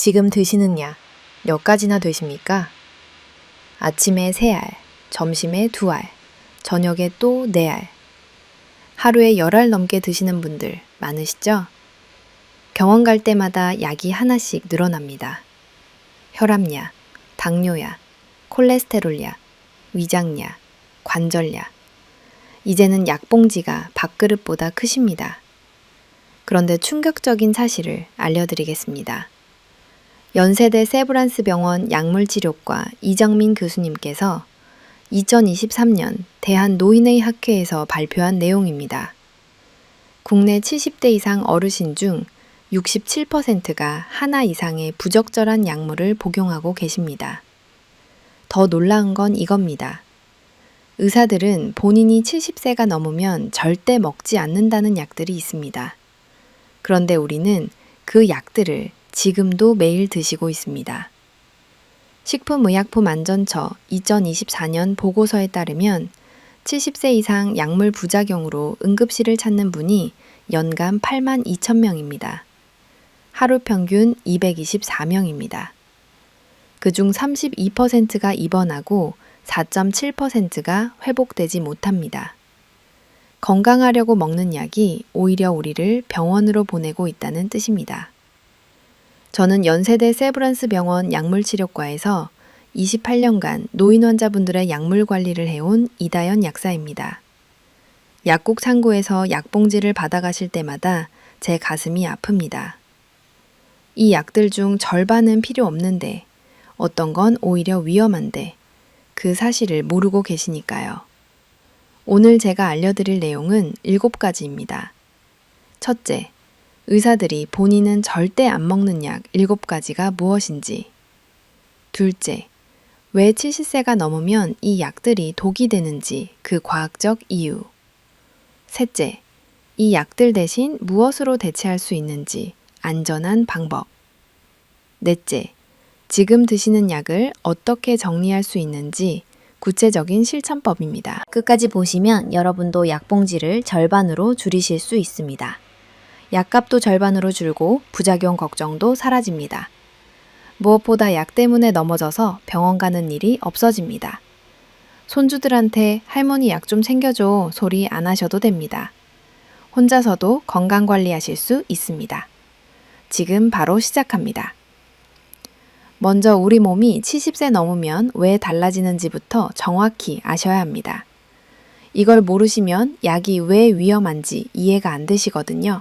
지금 드시는 약 몇 가지나 되십니까? 아침에 3알, 점심에 2알, 저녁에 또 4알. 하루에 10알 넘게 드시는 분들 많으시죠? 병원 갈 때마다 약이 하나씩 늘어납니다. 혈압약, 당뇨약, 콜레스테롤약, 위장약, 관절약. 이제는 약봉지가 밥그릇보다 크십니다. 그런데 충격적인 사실을 알려드리겠습니다. 연세대 세브란스 병원 약물치료과 이정민 교수님께서 2023년 대한노인의 학회에서 발표한 내용입니다. 국내 70대 이상 어르신 중 67%가 하나 이상의 부적절한 약물을 복용하고 계십니다. 더 놀라운 건 이겁니다. 의사들은 본인이 70세가 넘으면 절대 먹지 않는다는 약들이 있습니다. 그런데 우리는 그 약들을 지금도 매일 드시고 있습니다. 식품의약품안전처 2024년 보고서에 따르면 70세 이상 약물 부작용으로 응급실을 찾는 분이 연간 8만 2천 명입니다. 하루 평균 224명입니다. 그중 32%가 입원하고 4.7%가 회복되지 못합니다. 건강하려고 먹는 약이 오히려 우리를 병원으로 보내고 있다는 뜻입니다. 저는 연세대 세브란스 병원 약물치료과에서 28년간 노인 환자분들의 약물 관리를 해온 이다연 약사입니다. 약국 창구에서 약봉지를 받아가실 때마다 제 가슴이 아픕니다. 이 약들 중 절반은 필요 없는데, 어떤 건 오히려 위험한데, 그 사실을 모르고 계시니까요. 오늘 제가 알려드릴 내용은 7가지입니다. 첫째, 의사들이 본인은 절대 안 먹는 약 7가지가 무엇인지. 둘째, 왜 70세가 넘으면 이 약들이 독이 되는지 그 과학적 이유. 셋째, 이 약들 대신 무엇으로 대체할 수 있는지 안전한 방법. 넷째, 지금 드시는 약을 어떻게 정리할 수 있는지 구체적인 실천법입니다. 끝까지 보시면 여러분도 약봉지를 절반으로 줄이실 수 있습니다. 약값도 절반으로 줄고 부작용 걱정도 사라집니다. 무엇보다 약 때문에 넘어져서 병원 가는 일이 없어집니다. 손주들한테 할머니 약 좀 챙겨줘 소리 안 하셔도 됩니다. 혼자서도 건강관리하실 수 있습니다. 지금 바로 시작합니다. 먼저 우리 몸이 70세 넘으면 왜 달라지는지부터 정확히 아셔야 합니다. 이걸 모르시면 약이 왜 위험한지 이해가 안 되시거든요.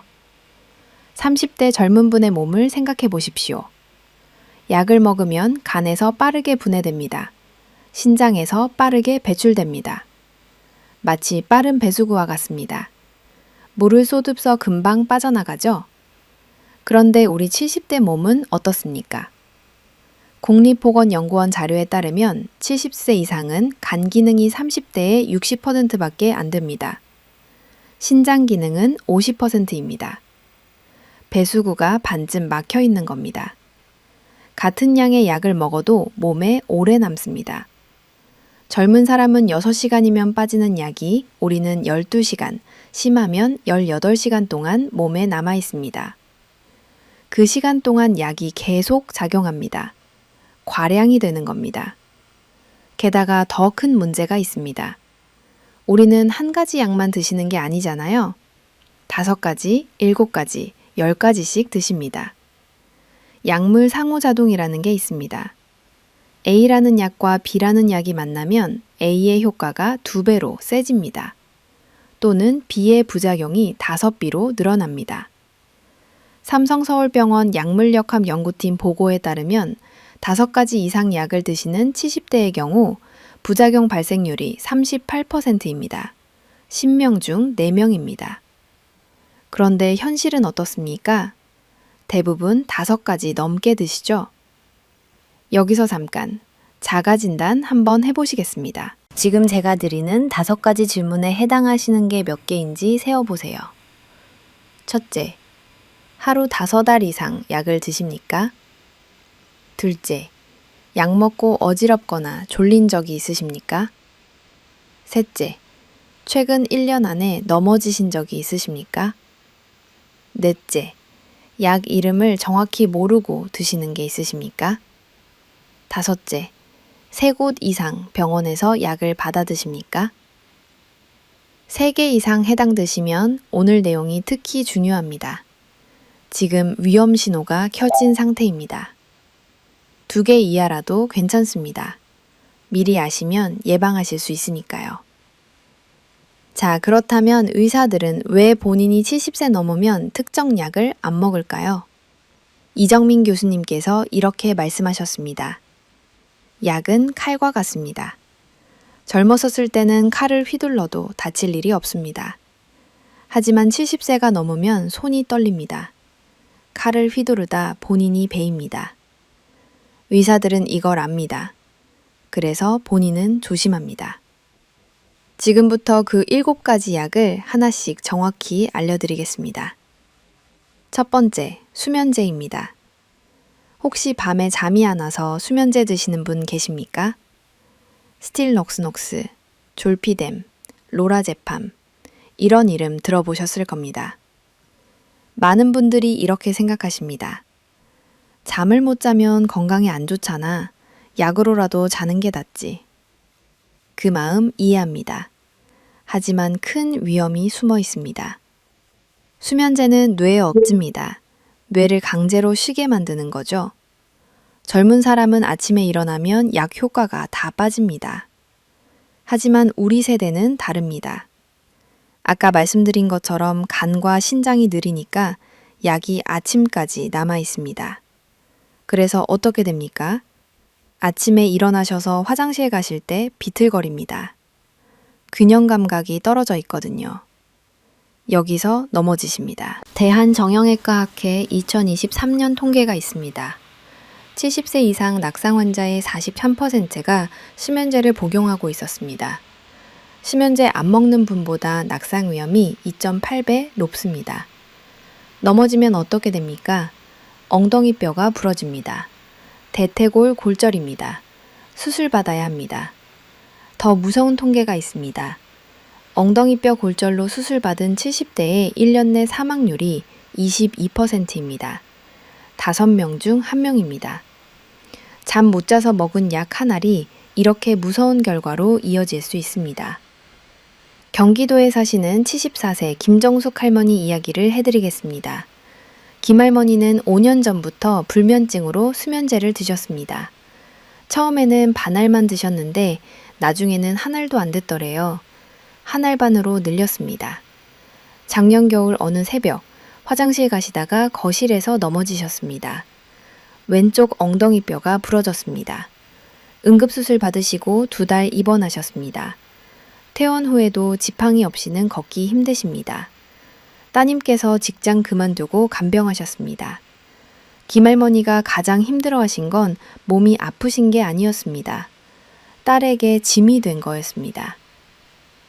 30대 젊은 분의 몸을 생각해 보십시오. 약을 먹으면 간에서 빠르게 분해됩니다. 신장에서 빠르게 배출됩니다. 마치 빠른 배수구와 같습니다. 물을 쏟으서 금방 빠져나가죠? 그런데 우리 70대 몸은 어떻습니까? 국립보건연구원 자료에 따르면 70세 이상은 간 기능이 30대의 60%밖에 안 됩니다. 신장 기능은 50%입니다. 배수구가 반쯤 막혀 있는 겁니다. 같은 양의 약을 먹어도 몸에 오래 남습니다. 젊은 사람은 6시간이면 빠지는 약이 우리는 12시간, 심하면 18시간 동안 몸에 남아 있습니다. 그 시간 동안 약이 계속 작용합니다. 과량이 되는 겁니다. 게다가 더 큰 문제가 있습니다. 우리는 한 가지 약만 드시는 게 아니잖아요. 5가지, 7가지, 10가지씩 드십니다. 약물 상호작용이라는 게 있습니다. A라는 약과 B라는 약이 만나면 A의 효과가 2배로 세집니다. 또는 B의 부작용이 5배로 늘어납니다. 삼성서울병원 약물역학 연구팀 보고에 따르면 5가지 이상 약을 드시는 70대의 경우 부작용 발생률이 38%입니다. 10명 중 4명입니다. 그런데 현실은 어떻습니까? 대부분 5가지 넘게 드시죠? 여기서 잠깐 자가진단 한번 해보시겠습니다. 지금 제가 드리는 5가지 질문에 해당하시는 게 몇 개인지 세어보세요. 첫째, 하루 5알 이상 약을 드십니까? 둘째, 약 먹고 어지럽거나 졸린 적이 있으십니까? 셋째, 최근 1년 안에 넘어지신 적이 있으십니까? 넷째, 약 이름을 정확히 모르고 드시는 게 있으십니까? 5째, 3곳 이상 병원에서 약을 받아 드십니까? 3개 이상 해당되시면 오늘 내용이 특히 중요합니다. 지금 위험 신호가 켜진 상태입니다. 2개 이하라도 괜찮습니다. 미리 아시면 예방하실 수 있으니까요. 자, 그렇다면 의사들은 왜 본인이 70세 넘으면 특정 약을 안 먹을까요? 이정민 교수님께서 이렇게 말씀하셨습니다. 약은 칼과 같습니다. 젊었었을 때는 칼을 휘둘러도 다칠 일이 없습니다. 하지만 70세가 넘으면 손이 떨립니다. 칼을 휘두르다 본인이 베입니다. 의사들은 이걸 압니다. 그래서 본인은 조심합니다. 지금부터 그 7가지 약을 하나씩 정확히 알려드리겠습니다. 첫 번째, 수면제입니다. 혹시 밤에 잠이 안 와서 수면제 드시는 분 계십니까? 스틸록스녹스, 졸피뎀, 로라제팜, 이런 이름 들어보셨을 겁니다. 많은 분들이 이렇게 생각하십니다. 잠을 못 자면 건강에 안 좋잖아. 약으로라도 자는 게 낫지. 그 마음 이해합니다. 하지만 큰 위험이 숨어 있습니다. 수면제는 뇌에 억제입니다. 뇌를 강제로 쉬게 만드는 거죠. 젊은 사람은 아침에 일어나면 약 효과가 다 빠집니다. 하지만 우리 세대는 다릅니다. 아까 말씀드린 것처럼 간과 신장이 느리니까 약이 아침까지 남아 있습니다. 그래서 어떻게 됩니까? 아침에 일어나셔서 화장실 가실 때 비틀거립니다. 균형 감각이 떨어져 있거든요. 여기서 넘어지십니다. 대한정형외과학회 2023년 통계가 있습니다. 70세 이상 낙상 환자의 43%가 수면제를 복용하고 있었습니다. 수면제 안 먹는 분보다 낙상 위험이 2.8배 높습니다. 넘어지면 어떻게 됩니까? 엉덩이뼈가 부러집니다. 대퇴골 골절입니다. 수술받아야 합니다. 더 무서운 통계가 있습니다. 엉덩이뼈 골절로 수술받은 70대의 1년 내 사망률이 22%입니다. 5명 중 1명입니다. 잠 못 자서 먹은 약 한 알이 이렇게 무서운 결과로 이어질 수 있습니다. 경기도에 사시는 74세 김정숙 할머니 이야기를 해드리겠습니다. 김할머니는 5년 전부터 불면증으로 수면제를 드셨습니다. 처음에는 반알만 드셨는데 나중에는 한 알도 안 듣더래요. 한 알 반으로 늘렸습니다. 작년 겨울 어느 새벽 화장실 가시다가 거실에서 넘어지셨습니다. 왼쪽 엉덩이뼈가 부러졌습니다. 응급수술 받으시고 2달 입원하셨습니다. 퇴원 후에도 지팡이 없이는 걷기 힘드십니다. 따님께서 직장 그만두고 간병하셨습니다. 김할머니가 가장 힘들어하신 건 몸이 아프신 게 아니었습니다. 딸에게 짐이 된 거였습니다.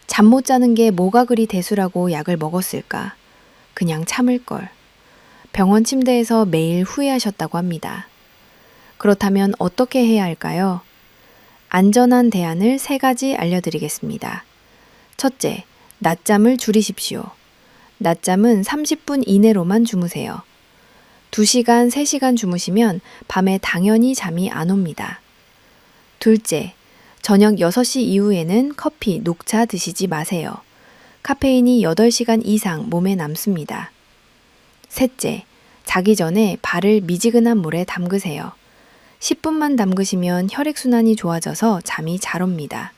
잠 못 자는 게 뭐가 그리 대수라고 약을 먹었을까? 그냥 참을걸. 병원 침대에서 매일 후회하셨다고 합니다. 그렇다면 어떻게 해야 할까요? 안전한 대안을 3가지 알려드리겠습니다. 첫째, 낮잠을 줄이십시오. 낮잠은 30분 이내로만 주무세요. 2시간, 3시간 주무시면 밤에 당연히 잠이 안 옵니다. 둘째, 저녁 6시 이후에는 커피, 녹차 드시지 마세요. 카페인이 8시간 이상 몸에 남습니다. 셋째, 자기 전에 발을 미지근한 물에 담그세요. 10분만 담그시면 혈액순환이 좋아져서 잠이 잘 옵니다.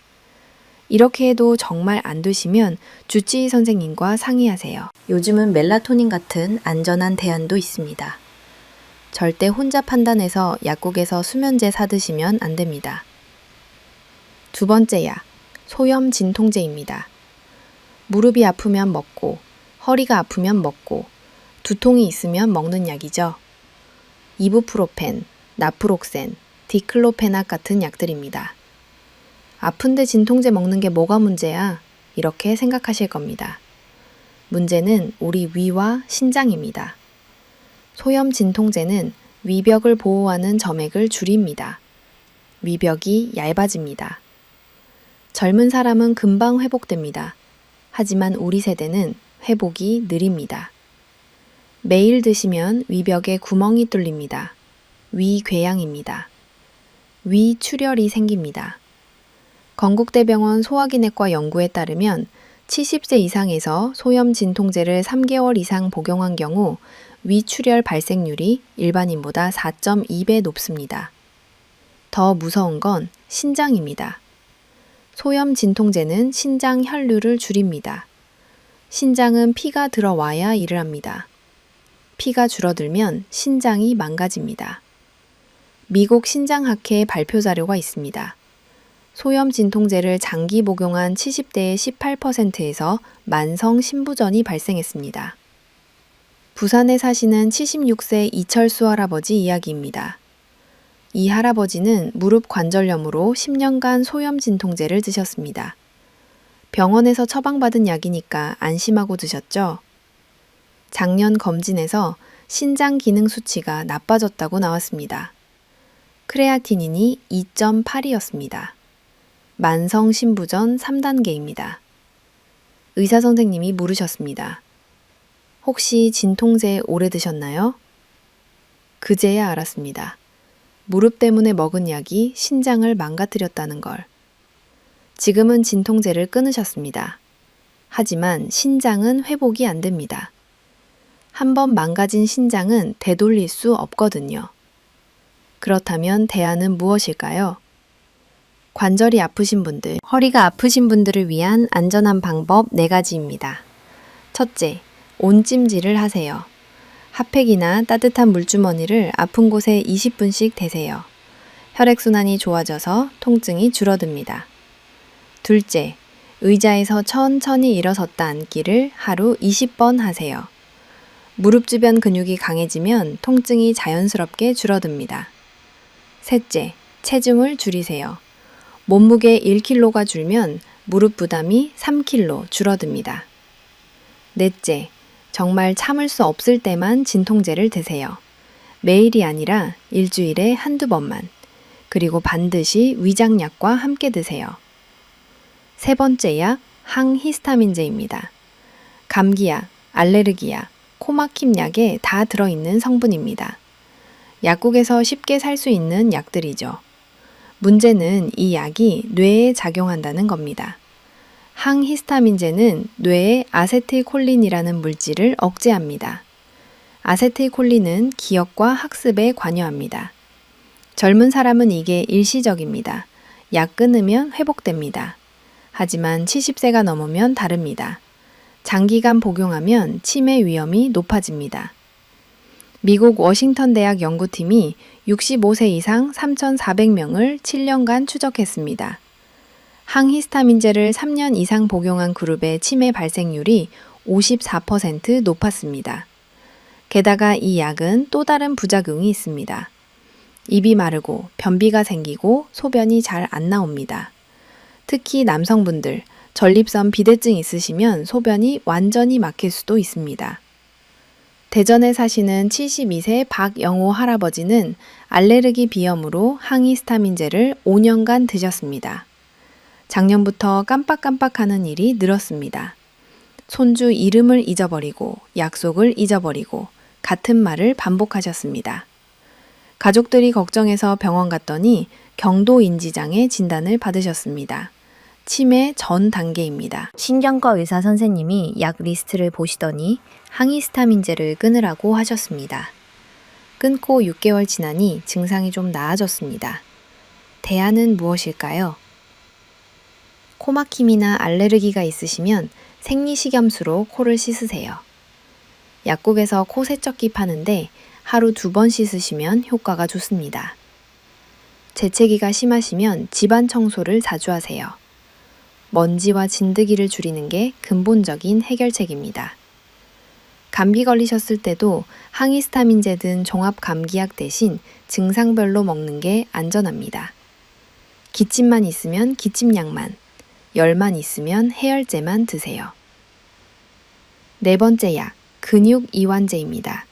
이렇게 해도 정말 안 되시면 주치의 선생님과 상의하세요. 요즘은 멜라토닌 같은 안전한 대안도 있습니다. 절대 혼자 판단해서 약국에서 수면제 사드시면 안 됩니다. 2번째 약, 소염 진통제입니다. 무릎이 아프면 먹고, 허리가 아프면 먹고, 두통이 있으면 먹는 약이죠. 이부프로펜, 나프록센, 디클로페낙 같은 약들입니다. 아픈데 진통제 먹는 게 뭐가 문제야? 이렇게 생각하실 겁니다. 문제는 우리 위와 신장입니다. 소염 진통제는 위벽을 보호하는 점액을 줄입니다. 위벽이 얇아집니다. 젊은 사람은 금방 회복됩니다. 하지만 우리 세대는 회복이 느립니다. 매일 드시면 위벽에 구멍이 뚫립니다. 위궤양입니다. 위출혈이 생깁니다. 건국대병원 소화기내과 연구에 따르면 70세 이상에서 소염 진통제를 3개월 이상 복용한 경우 위출혈 발생률이 일반인보다 4.2배 높습니다. 더 무서운 건 신장입니다. 소염 진통제는 신장 혈류를 줄입니다. 신장은 피가 들어와야 일을 합니다. 피가 줄어들면 신장이 망가집니다. 미국 신장학회 발표 자료가 있습니다. 소염 진통제를 장기 복용한 70대의 18%에서 만성 신부전이 발생했습니다. 부산에 사시는 76세 이철수 할아버지 이야기입니다. 이 할아버지는 무릎 관절염으로 10년간 소염 진통제를 드셨습니다. 병원에서 처방받은 약이니까 안심하고 드셨죠? 작년 검진에서 신장 기능 수치가 나빠졌다고 나왔습니다. 크레아티닌이 2.8이었습니다. 만성 신부전 3단계입니다. 의사 선생님이 물으셨습니다. 혹시 진통제 오래 드셨나요? 그제야 알았습니다. 무릎 때문에 먹은 약이 신장을 망가뜨렸다는 걸. 지금은 진통제를 끊으셨습니다. 하지만 신장은 회복이 안 됩니다. 한번 망가진 신장은 되돌릴 수 없거든요. 그렇다면 대안은 무엇일까요? 관절이 아프신 분들, 허리가 아프신 분들을 위한 안전한 방법 4가지입니다. 첫째, 온찜질을 하세요. 핫팩이나 따뜻한 물주머니를 아픈 곳에 20분씩 대세요. 혈액순환이 좋아져서 통증이 줄어듭니다. 둘째, 의자에서 천천히 일어섰다 앉기를 하루 20번 하세요. 무릎 주변 근육이 강해지면 통증이 자연스럽게 줄어듭니다. 셋째, 체중을 줄이세요. 몸무게 1kg가 줄면 무릎 부담이 3kg 줄어듭니다. 넷째, 정말 참을 수 없을 때만 진통제를 드세요. 매일이 아니라 일주일에 한두 번만. 그리고 반드시 위장약과 함께 드세요. 세 번째 약, 항히스타민제입니다. 감기약, 알레르기약, 코막힘 약에 다 들어있는 성분입니다. 약국에서 쉽게 살 수 있는 약들이죠. 문제는 이 약이 뇌에 작용한다는 겁니다. 항히스타민제는 뇌의 아세틸콜린이라는 물질을 억제합니다. 아세틸콜린은 기억과 학습에 관여합니다. 젊은 사람은 이게 일시적입니다. 약 끊으면 회복됩니다. 하지만 70세가 넘으면 다릅니다. 장기간 복용하면 치매 위험이 높아집니다. 미국 워싱턴 대학 연구팀이 65세 이상 3,400명을 7년간 추적했습니다. 항히스타민제를 3년 이상 복용한 그룹의 치매 발생률이 54% 높았습니다. 게다가 이 약은 또 다른 부작용이 있습니다. 입이 마르고 변비가 생기고 소변이 잘 안 나옵니다. 특히 남성분들, 전립선 비대증 있으시면 소변이 완전히 막힐 수도 있습니다. 대전에 사시는 72세 박영호 할아버지는 알레르기 비염으로 항히스타민제를 5년간 드셨습니다. 작년부터 깜빡깜빡하는 일이 늘었습니다. 손주 이름을 잊어버리고 약속을 잊어버리고 같은 말을 반복하셨습니다. 가족들이 걱정해서 병원 갔더니 경도인지장애 진단을 받으셨습니다. 치매 전 단계입니다. 신경과 의사 선생님이 약 리스트를 보시더니 항히스타민제를 끊으라고 하셨습니다. 끊고 6개월 지나니 증상이 좀 나아졌습니다. 대안은 무엇일까요? 코막힘이나 알레르기가 있으시면 생리식염수로 코를 씻으세요. 약국에서 코 세척기 파는데 하루 2번 씻으시면 효과가 좋습니다. 재채기가 심하시면 집안 청소를 자주 하세요. 먼지와 진드기를 줄이는 게 근본적인 해결책입니다. 감기 걸리셨을 때도 항히스타민제든 종합감기약 대신 증상별로 먹는 게 안전합니다. 기침만 있으면 기침약만, 열만 있으면 해열제만 드세요. 네 번째 약, 근육이완제입니다.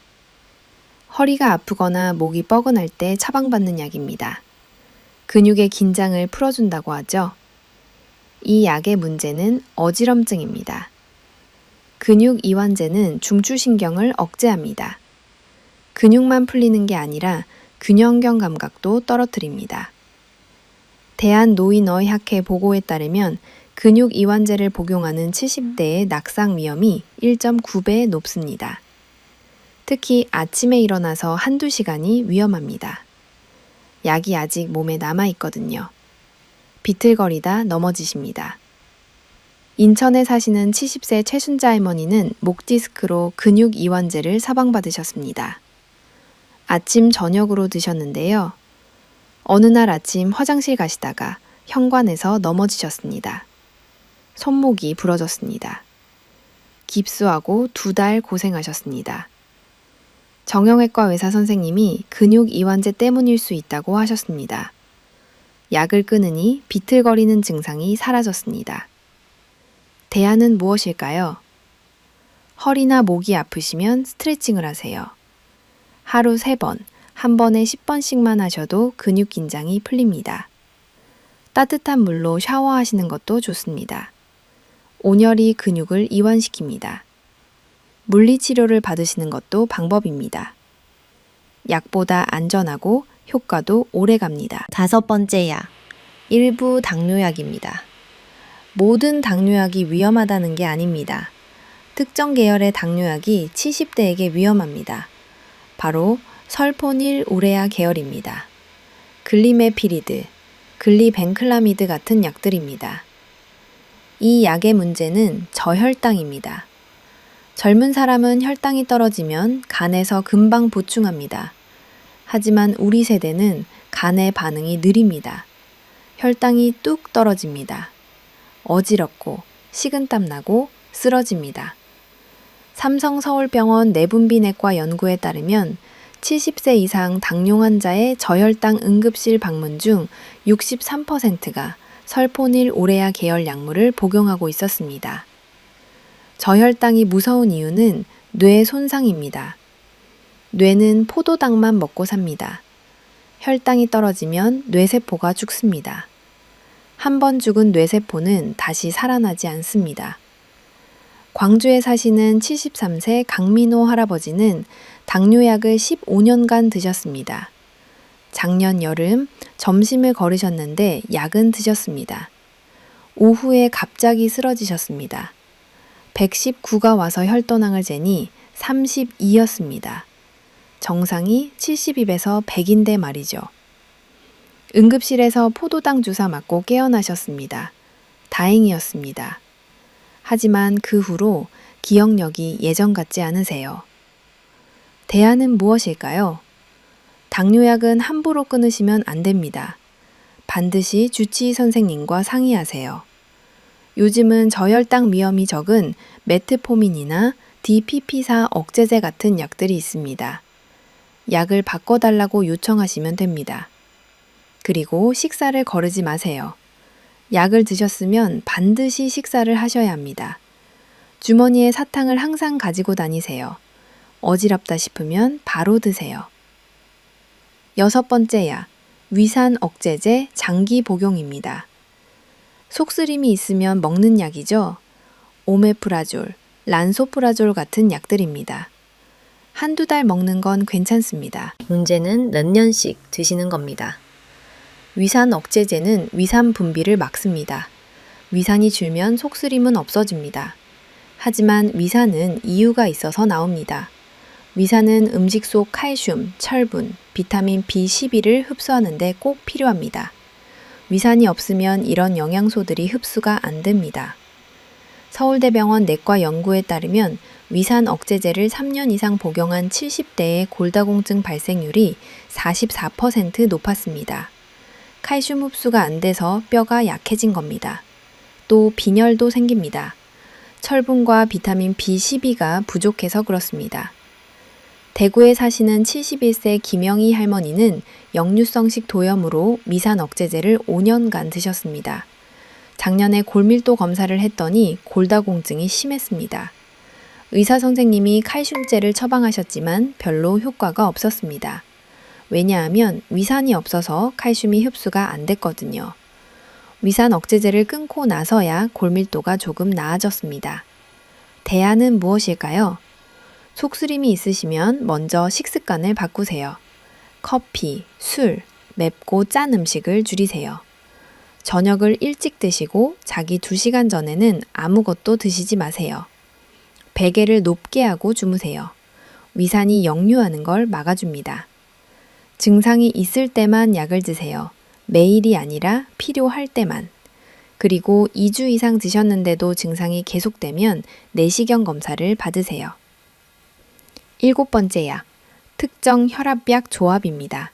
허리가 아프거나 목이 뻐근할 때 처방받는 약입니다. 근육의 긴장을 풀어준다고 하죠. 이 약의 문제는 어지럼증입니다. 근육 이완제는 중추신경을 억제합니다. 근육만 풀리는 게 아니라 균형경 감각도 떨어뜨립니다. 대한노인의학회 보고에 따르면 근육 이완제를 복용하는 70대의 낙상 위험이 1.9배 높습니다. 특히 아침에 일어나서 한두 시간이 위험합니다. 약이 아직 몸에 남아있거든요. 비틀거리다 넘어지십니다. 인천에 사시는 70세 최순자 할머니는 목 디스크로 근육 이완제를 처방받으셨습니다. 아침 저녁으로 드셨는데요. 어느 날 아침 화장실 가시다가 현관에서 넘어지셨습니다. 손목이 부러졌습니다. 깁스하고 2달 고생하셨습니다. 정형외과 의사 선생님이 근육 이완제 때문일 수 있다고 하셨습니다. 약을 끊으니 비틀거리는 증상이 사라졌습니다. 대안은 무엇일까요? 허리나 목이 아프시면 스트레칭을 하세요. 하루 3번, 한 번에 10번씩만 하셔도 근육 긴장이 풀립니다. 따뜻한 물로 샤워하시는 것도 좋습니다. 온열이 근육을 이완시킵니다. 물리치료를 받으시는 것도 방법입니다. 약보다 안전하고 효과도 오래 갑니다. 5번째 약, 일부 당뇨약입니다. 모든 당뇨약이 위험하다는 게 아닙니다. 특정 계열의 당뇨약이 70대에게 위험합니다. 바로 설포닐 우레아 계열입니다. 글리메피리드, 글리벤클라미드 같은 약들입니다. 이 약의 문제는 저혈당입니다. 젊은 사람은 혈당이 떨어지면 간에서 금방 보충합니다. 하지만 우리 세대는 간의 반응이 느립니다. 혈당이 뚝 떨어집니다. 어지럽고 식은땀 나고 쓰러집니다. 삼성서울병원 내분비내과 연구에 따르면 70세 이상 당뇨 환자의 저혈당 응급실 방문 중 63%가 설포닐 우레아 계열 약물을 복용하고 있었습니다. 저혈당이 무서운 이유는 뇌 손상입니다. 뇌는 포도당만 먹고 삽니다. 혈당이 떨어지면 뇌세포가 죽습니다. 한 번 죽은 뇌세포는 다시 살아나지 않습니다. 광주에 사시는 73세 강민호 할아버지는 당뇨약을 15년간 드셨습니다. 작년 여름 점심을 거르셨는데 약은 드셨습니다. 오후에 갑자기 쓰러지셨습니다. 119가 와서 혈도낭을 재니 32였습니다. 정상이 70입에서 100인데 말이죠. 응급실에서 포도당 주사 맞고 깨어나셨습니다. 다행이었습니다. 하지만 그 후로 기억력이 예전 같지 않으세요. 대안은 무엇일까요? 당뇨약은 함부로 끊으시면 안 됩니다. 반드시 주치의 선생님과 상의하세요. 요즘은 저혈당 위험이 적은 메트포민이나 DPP4 억제제 같은 약들이 있습니다. 약을 바꿔달라고 요청하시면 됩니다. 그리고 식사를 거르지 마세요. 약을 드셨으면 반드시 식사를 하셔야 합니다. 주머니에 사탕을 항상 가지고 다니세요. 어지럽다 싶으면 바로 드세요. 6번째 약, 위산 억제제 장기 복용입니다. 속쓰림이 있으면 먹는 약이죠. 오메프라졸, 란소프라졸 같은 약들입니다. 한두 달 먹는 건 괜찮습니다. 문제는 몇 년씩 드시는 겁니다. 위산 억제제는 위산 분비를 막습니다. 위산이 줄면 속쓰림은 없어집니다. 하지만 위산은 이유가 있어서 나옵니다. 위산은 음식 속 칼슘, 철분, 비타민 B12를 흡수하는 데 꼭 필요합니다. 위산이 없으면 이런 영양소들이 흡수가 안 됩니다. 서울대병원 내과 연구에 따르면 위산 억제제를 3년 이상 복용한 70대의 골다공증 발생률이 44% 높았습니다. 칼슘 흡수가 안 돼서 뼈가 약해진 겁니다. 또 빈혈도 생깁니다. 철분과 비타민 B12가 부족해서 그렇습니다. 대구에 사시는 71세 김영희 할머니는 역류성식 도염으로 위산 억제제를 5년간 드셨습니다. 작년에 골밀도 검사를 했더니 골다공증이 심했습니다. 의사 선생님이 칼슘제를 처방하셨지만 별로 효과가 없었습니다. 왜냐하면 위산이 없어서 칼슘이 흡수가 안 됐거든요. 위산 억제제를 끊고 나서야 골밀도가 조금 나아졌습니다. 대안은 무엇일까요? 속쓰림이 있으시면 먼저 식습관을 바꾸세요. 커피, 술, 맵고 짠 음식을 줄이세요. 저녁을 일찍 드시고 자기 2시간 전에는 아무것도 드시지 마세요. 베개를 높게 하고 주무세요. 위산이 역류하는 걸 막아줍니다. 증상이 있을 때만 약을 드세요. 매일이 아니라 필요할 때만. 그리고 2주 이상 드셨는데도 증상이 계속되면 내시경 검사를 받으세요. 7번째 약, 특정 혈압약 조합입니다.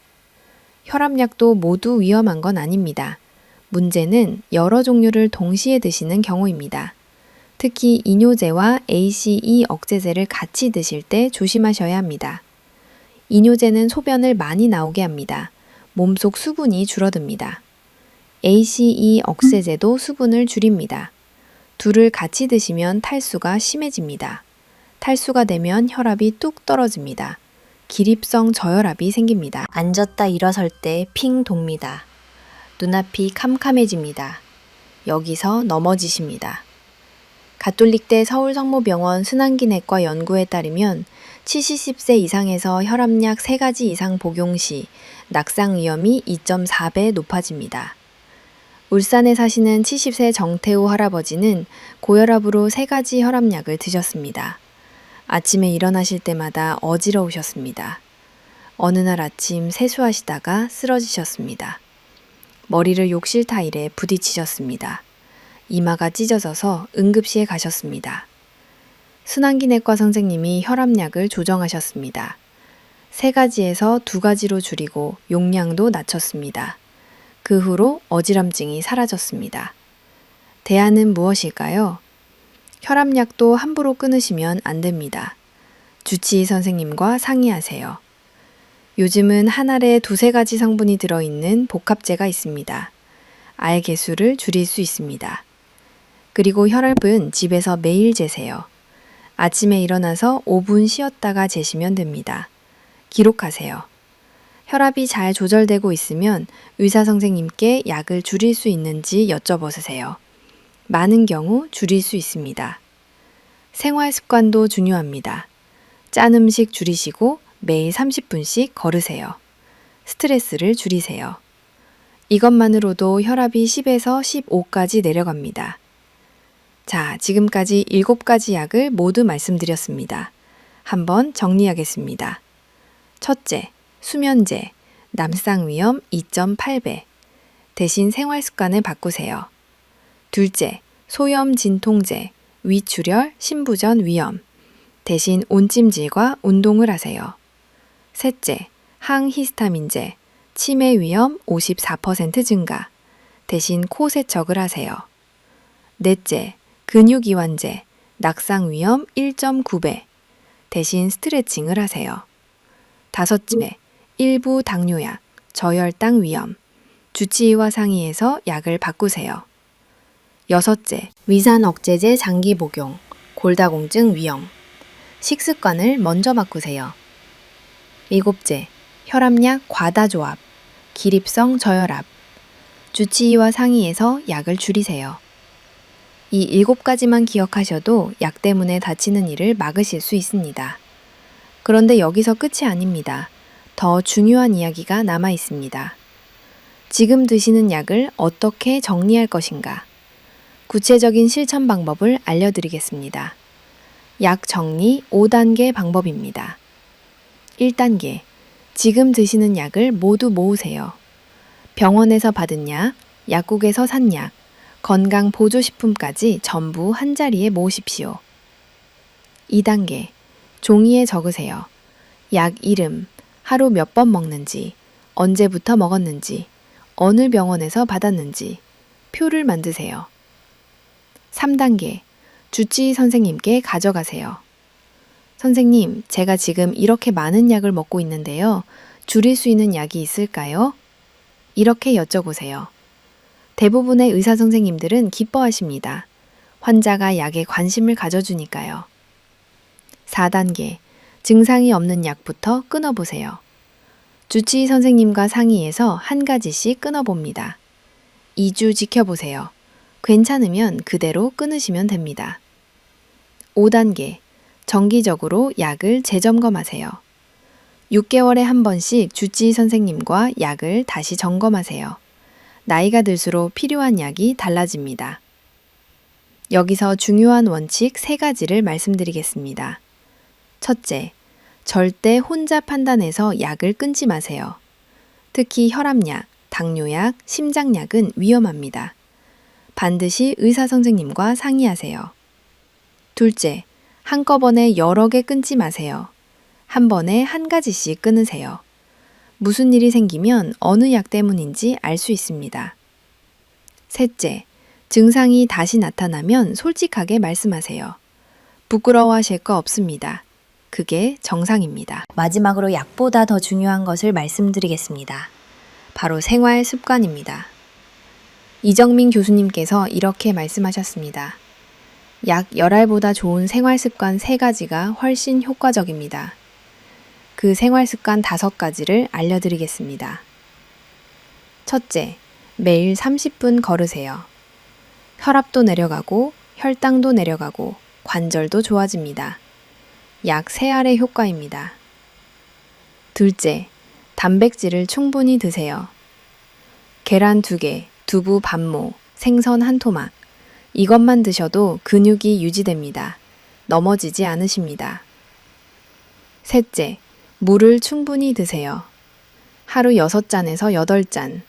혈압약도 모두 위험한 건 아닙니다. 문제는 여러 종류를 동시에 드시는 경우입니다. 특히 이뇨제와 ACE 억제제를 같이 드실 때 조심하셔야 합니다. 이뇨제는 소변을 많이 나오게 합니다. 몸속 수분이 줄어듭니다. ACE 억제제도 수분을 줄입니다. 둘을 같이 드시면 탈수가 심해집니다. 탈수가 되면 혈압이 뚝 떨어집니다. 기립성 저혈압이 생깁니다. 앉았다 일어설 때 핑 돕니다. 눈앞이 캄캄해집니다. 여기서 넘어지십니다. 가톨릭대 서울성모병원 순환기내과 연구에 따르면 70세 이상에서 혈압약 3가지 이상 복용 시 낙상 위험이 2.4배 높아집니다. 울산에 사시는 70세 정태우 할아버지는 고혈압으로 3가지 혈압약을 드셨습니다. 아침에 일어나실 때마다 어지러우셨습니다. 어느 날 아침 세수하시다가 쓰러지셨습니다. 머리를 욕실 타일에 부딪히셨습니다. 이마가 찢어져서 응급실에 가셨습니다. 순환기내과 선생님이 혈압약을 조정하셨습니다. 3가지에서 2가지로 줄이고 용량도 낮췄습니다. 그 후로 어지럼증이 사라졌습니다. 대안은 무엇일까요? 혈압약도 함부로 끊으시면 안 됩니다. 주치의 선생님과 상의하세요. 요즘은 한 알에 2-3가지 성분이 들어있는 복합제가 있습니다. 알 개수를 줄일 수 있습니다. 그리고 혈압은 집에서 매일 재세요. 아침에 일어나서 5분 쉬었다가 재시면 됩니다. 기록하세요. 혈압이 잘 조절되고 있으면 의사 선생님께 약을 줄일 수 있는지 여쭤보세요. 많은 경우 줄일 수 있습니다. 생활 습관도 중요합니다. 짠 음식 줄이시고 매일 30분씩 걸으세요. 스트레스를 줄이세요. 이것만으로도 혈압이 10에서 15까지 내려갑니다. 자, 지금까지 7가지 약을 모두 말씀드렸습니다. 한번 정리하겠습니다. 첫째, 수면제, 남쌍위험 2.8배. 대신 생활 습관을 바꾸세요. 둘째, 소염 진통제, 위출혈, 신부전 위험. 대신 온찜질과 운동을 하세요. 셋째, 항히스타민제, 치매 위험 54% 증가. 대신 코 세척을 하세요. 넷째, 근육이완제, 낙상 위험 1.9배. 대신 스트레칭을 하세요. 다섯째, 일부 당뇨약, 저혈당 위험. 주치의와 상의해서 약을 바꾸세요. 여섯째, 위산 억제제 장기 복용, 골다공증 위험. 식습관을 먼저 바꾸세요. 일곱째, 혈압약 과다 조합, 기립성 저혈압. 주치의와 상의해서 약을 줄이세요. 이 7가지만 기억하셔도 약 때문에 다치는 일을 막으실 수 있습니다. 그런데 여기서 끝이 아닙니다. 더 중요한 이야기가 남아 있습니다. 지금 드시는 약을 어떻게 정리할 것인가? 구체적인 실천 방법을 알려드리겠습니다. 약 정리 5단계 방법입니다. 1단계, 지금 드시는 약을 모두 모으세요. 병원에서 받은 약, 약국에서 산 약, 건강 보조식품까지 전부 한자리에 모으십시오. 2단계, 종이에 적으세요. 약 이름, 하루 몇 번 먹는지, 언제부터 먹었는지, 어느 병원에서 받았는지, 표를 만드세요. 3단계, 주치의 선생님께 가져가세요. 선생님, 제가 지금 이렇게 많은 약을 먹고 있는데요. 줄일 수 있는 약이 있을까요? 이렇게 여쭤보세요. 대부분의 의사 선생님들은 기뻐하십니다. 환자가 약에 관심을 가져주니까요. 4단계, 증상이 없는 약부터 끊어보세요. 주치의 선생님과 상의해서 한 가지씩 끊어봅니다. 2주 지켜보세요. 괜찮으면 그대로 끊으시면 됩니다. 5단계. 정기적으로 약을 재점검하세요. 6개월에 한 번씩 주치의 선생님과 약을 다시 점검하세요. 나이가 들수록 필요한 약이 달라집니다. 여기서 중요한 원칙 3가지를 말씀드리겠습니다. 첫째, 절대 혼자 판단해서 약을 끊지 마세요. 특히 혈압약, 당뇨약, 심장약은 위험합니다. 반드시 의사 선생님과 상의하세요. 둘째, 한꺼번에 여러 개 끊지 마세요. 한 번에 한 가지씩 끊으세요. 무슨 일이 생기면 어느 약 때문인지 알 수 있습니다. 셋째, 증상이 다시 나타나면 솔직하게 말씀하세요. 부끄러워하실 거 없습니다. 그게 정상입니다. 마지막으로 약보다 더 중요한 것을 말씀드리겠습니다. 바로 생활 습관입니다. 이정민 교수님께서 이렇게 말씀하셨습니다. 약 열알보다 좋은 생활 습관 3가지가 훨씬 효과적입니다. 그 생활 습관 5가지를 알려드리겠습니다. 첫째, 매일 30분 걸으세요. 혈압도 내려가고 혈당도 내려가고 관절도 좋아집니다. 약 3알의 효과입니다. 둘째, 단백질을 충분히 드세요. 계란 2개, 두부 반모, 생선 1토막. 이것만 드셔도 근육이 유지됩니다. 넘어지지 않으십니다. 셋째, 물을 충분히 드세요. 하루 6잔에서 8잔.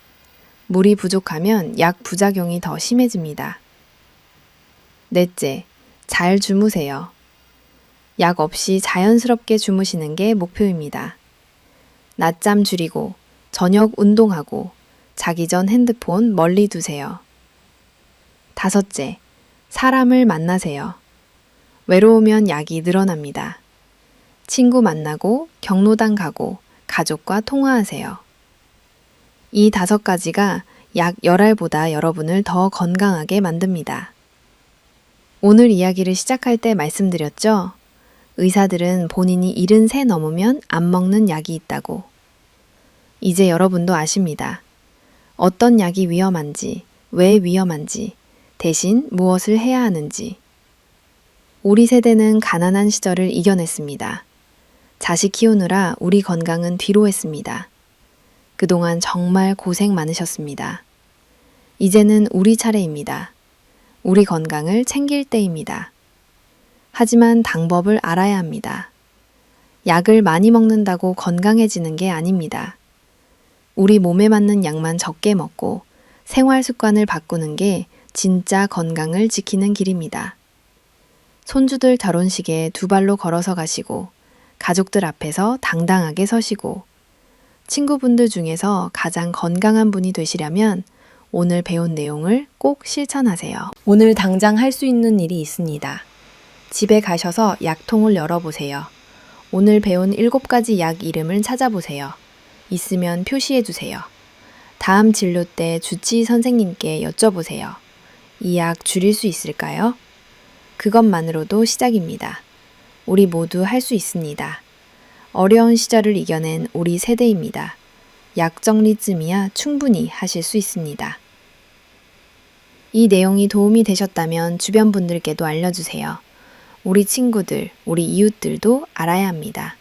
물이 부족하면 약 부작용이 더 심해집니다. 넷째, 잘 주무세요. 약 없이 자연스럽게 주무시는 게 목표입니다. 낮잠 줄이고, 저녁 운동하고, 자기 전 핸드폰 멀리 두세요. 다섯째, 사람을 만나세요. 외로우면 약이 늘어납니다. 친구 만나고, 경로당 가고, 가족과 통화하세요. 이 5가지가 약 열알보다 여러분을 더 건강하게 만듭니다. 오늘 이야기를 시작할 때 말씀드렸죠? 의사들은 본인이 73 넘으면 안 먹는 약이 있다고. 이제 여러분도 아십니다. 어떤 약이 위험한지, 왜 위험한지, 대신 무엇을 해야 하는지. 우리 세대는 가난한 시절을 이겨냈습니다. 자식 키우느라 우리 건강은 뒤로 했습니다. 그동안 정말 고생 많으셨습니다. 이제는 우리 차례입니다. 우리 건강을 챙길 때입니다. 하지만 방법을 알아야 합니다. 약을 많이 먹는다고 건강해지는 게 아닙니다. 우리 몸에 맞는 약만 적게 먹고 생활 습관을 바꾸는 게 진짜 건강을 지키는 길입니다. 손주들 결혼식에 2발로 걸어서 가시고 가족들 앞에서 당당하게 서시고 친구분들 중에서 가장 건강한 분이 되시려면 오늘 배운 내용을 꼭 실천하세요. 오늘 당장 할 수 있는 일이 있습니다. 집에 가셔서 약통을 열어보세요. 오늘 배운 7가지 약 이름을 찾아보세요. 있으면 표시해 주세요. 다음 진료 때 주치의 선생님께 여쭤보세요. 이 약 줄일 수 있을까요? 그것만으로도 시작입니다. 우리 모두 할 수 있습니다. 어려운 시절을 이겨낸 우리 세대입니다. 약 정리쯤이야 충분히 하실 수 있습니다. 이 내용이 도움이 되셨다면 주변 분들께도 알려주세요. 우리 친구들, 우리 이웃들도 알아야 합니다.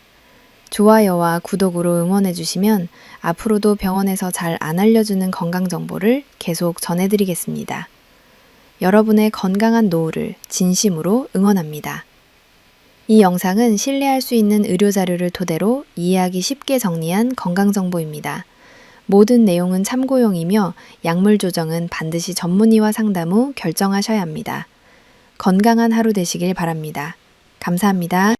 좋아요와 구독으로 응원해주시면 앞으로도 병원에서 잘 안 알려주는 건강 정보를 계속 전해드리겠습니다. 여러분의 건강한 노후를 진심으로 응원합니다. 이 영상은 신뢰할 수 있는 의료 자료를 토대로 이해하기 쉽게 정리한 건강 정보입니다. 모든 내용은 참고용이며 약물 조정은 반드시 전문의와 상담 후 결정하셔야 합니다. 건강한 하루 되시길 바랍니다. 감사합니다.